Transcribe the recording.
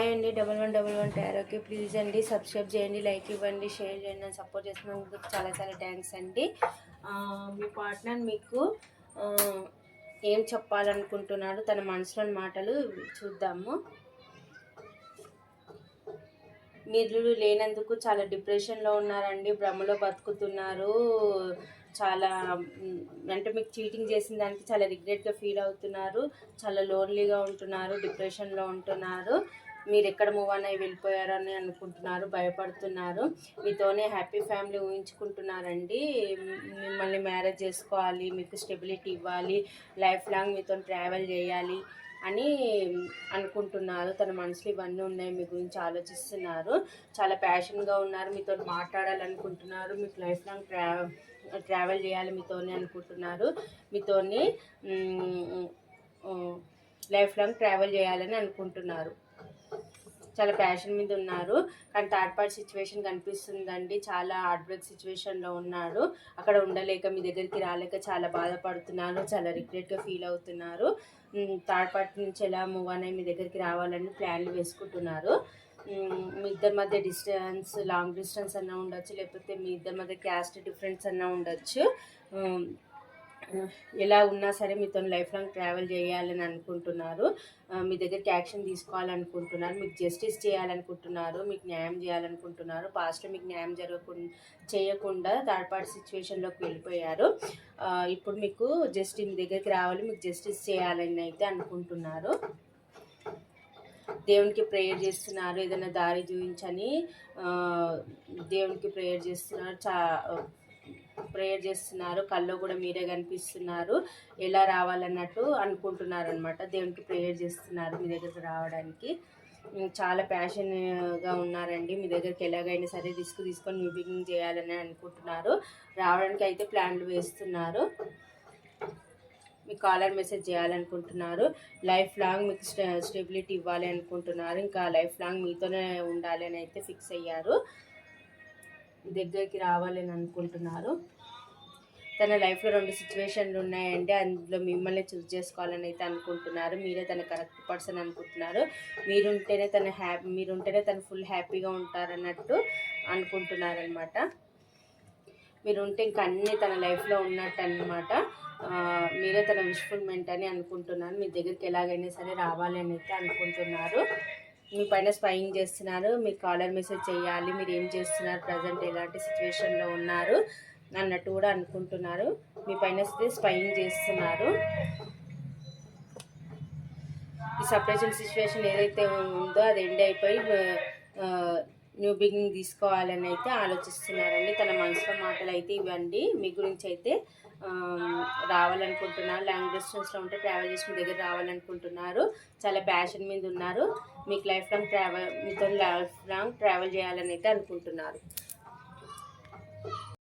Hi అండి, 1111 టారోకి please అండి subscribe చేయండి, లైక్ ఇవ్వండి, షేర్ చేయండి, అని సపోర్ట్ చేస్తున్నందుకు చాలా చాలా థ్యాంక్స్ అండి. మీ పార్ట్నర్ మీకు ఏం చెప్పాలనుకుంటున్నాడు, తన మనసులోని మాటలు చూద్దాము. మీరు లేనందుకు చాలా డిప్రెషన్లో ఉన్నారండి, భ్రమలో బతుకుతున్నారు. చాలా అంటే మీకు చీటింగ్ చేసిన దానికి చాలా రిగ్రెట్గా ఫీల్ అవుతున్నారు, చాలా లోన్లీగా ఉంటున్నారు, డిప్రెషన్లో ఉంటున్నారు. మీరు ఎక్కడ మూవ్ అయ్యి వెళ్ళిపోయారని అనుకుంటున్నారు, భయపడుతున్నారు. మీతోనే హ్యాపీ ఫ్యామిలీ ఊహించుకుంటున్నారండి. మిమ్మల్ని మ్యారేజ్ చేసుకోవాలి, మీకు స్టెబిలిటీ ఇవ్వాలి, లైఫ్ లాంగ్ మీతో ట్రావెల్ చేయాలి అని అనుకుంటున్నారు. తన మనసులో ఇవన్నీ ఉన్నాయి, మీ గురించి ఆలోచిస్తున్నారు. చాలా ప్యాషన్గా ఉన్నారు, మీతో మాట్లాడాలనుకుంటున్నారు, మీకు లైఫ్ లాంగ్ ట్రావెల్ చేయాలి మీతోనే అనుకుంటున్నారు. మీతోని లైఫ్ లాంగ్ ట్రావెల్ చేయాలని అనుకుంటున్నారు. చాలా ప్యాషన్ మీద ఉన్నారు. కానీ థర్డ్ పార్టీ సిచ్యువేషన్ కనిపిస్తుందండి. చాలా హార్ట్ బ్రేక్ సిచ్యువేషన్లో ఉన్నాడు. అక్కడ ఉండలేక మీ దగ్గరికి రాలేక చాలా బాధపడుతున్నారు, చాలా రిగ్రెట్గా ఫీల్ అవుతున్నారు. థర్డ్ పార్టీ నుంచి ఎలా మూవ్ అని మీ దగ్గరికి రావాలని ప్లాన్లు వేసుకుంటున్నారు. మీ ఇద్దరి మధ్య డిస్టెన్స్, లాంగ్ డిస్టెన్స్ అన్నా ఉండొచ్చు, లేకపోతే మీ ఇద్దరి మధ్య క్యాస్ట్ డిఫరెన్స్ అన్నా ఉండొచ్చు. ఎలా ఉన్నా సరే మీతో లైఫ్ లాంగ్ ట్రావెల్ చేయాలని అనుకుంటున్నారు. మీ దగ్గరికి యాక్షన్ తీసుకోవాలనుకుంటున్నారు, మీకు జస్టిస్ చేయాలనుకుంటున్నారు, మీకు న్యాయం చేయాలనుకుంటున్నారు. పాస్ట్లో మీకు న్యాయం చేయకుండా థర్డ్ పార్టీ సిచ్యువేషన్లోకి వెళ్ళిపోయారు. ఇప్పుడు మీకు మీ దగ్గరికి రావాలి, మీకు జస్టిస్ చేయాలని అయితే అనుకుంటున్నారు. దేవునికి ప్రేయర్ చేస్తున్నారు, ఏదైనా దారి చూపించని దేవునికి ప్రేయర్ చేస్తున్నారు. కల్లో కూడా మీరే కనిపిస్తున్నారు. ఎలా రావాలన్నట్టు అనుకుంటున్నారు అనమాట. దేవునికి ప్రేయర్ చేస్తున్నారు మీ దగ్గరకు రావడానికి. చాలా ప్యాషన్గా ఉన్నారండి. మీ దగ్గరికి ఎలాగైనా సరే రిస్క్ తీసుకొని న్యూ బిగినింగ్ చేయాలని అనుకుంటున్నారు. రావడానికి అయితే ప్లాన్లు వేస్తున్నారు. మీకు కాలర్ మెసేజ్ చేయాలనుకుంటున్నారు. లైఫ్ లాంగ్ మీకు స్టెబిలిటీ ఇవ్వాలి అనుకుంటున్నారు. ఇంకా లైఫ్ లాంగ్ మీతోనే ఉండాలి అని అయితే ఫిక్స్ అయ్యారు. దగ్గరికి రావాలని అనుకుంటున్నారు. తన లైఫ్లో 2 సిచ్యువేషన్లు ఉన్నాయండి. అందులో మిమ్మల్ని చూస్ చేసుకోవాలని అయితే అనుకుంటున్నారు. మీరే తన కరెక్ట్ పర్సన్ అనుకుంటున్నారు. మీరుంటేనే తను ఫుల్ హ్యాపీగా ఉంటారన్నట్టు అనుకుంటున్నారనమాట. మీరుంటే ఇంక అన్నీ తన లైఫ్లో ఉన్నట్టు అనమాట. మీరే తన విష్ఫుల్మెంట్ అని అనుకుంటున్నారు. మీ దగ్గరికి ఎలాగైనా సరే రావాలి అని అయితే అనుకుంటున్నారు. మీ పైన స్పైయింగ్ చేస్తున్నారు. మీకు కాలర్ మెసేజ్ చేయాలి, మీరు ఏం చేస్తున్నారు, ప్రజెంట్ ఎలాంటి సిచ్యువేషన్లో ఉన్నారు అన్నట్టు కూడా అనుకుంటున్నారు. మీ పైన స్పైయింగ్ చేస్తున్నారు. ఈ సపరేషన్ సిచ్యువేషన్ ఏదైతే ఉందో అది ఎండ్ అయిపోయి న్యూ బిగినింగ్ తీసుకోవాలని అయితే ఆలోచిస్తున్నారండి. తన మనసులో మాటలు అయితే ఇవ్వండి. మీ గురించి అయితే రావాలనుకుంటున్నారు. లాంగ్ డిస్టెన్స్లో ఉంటే ట్రావెల్ చేసి మీ దగ్గర రావాలనుకుంటున్నారు. చాలా ప్యాషన్ మీద ఉన్నారు. మీకు మీతో లైఫ్ లాంగ్ ట్రావెల్ చేయాలని అయితే అనుకుంటున్నారు.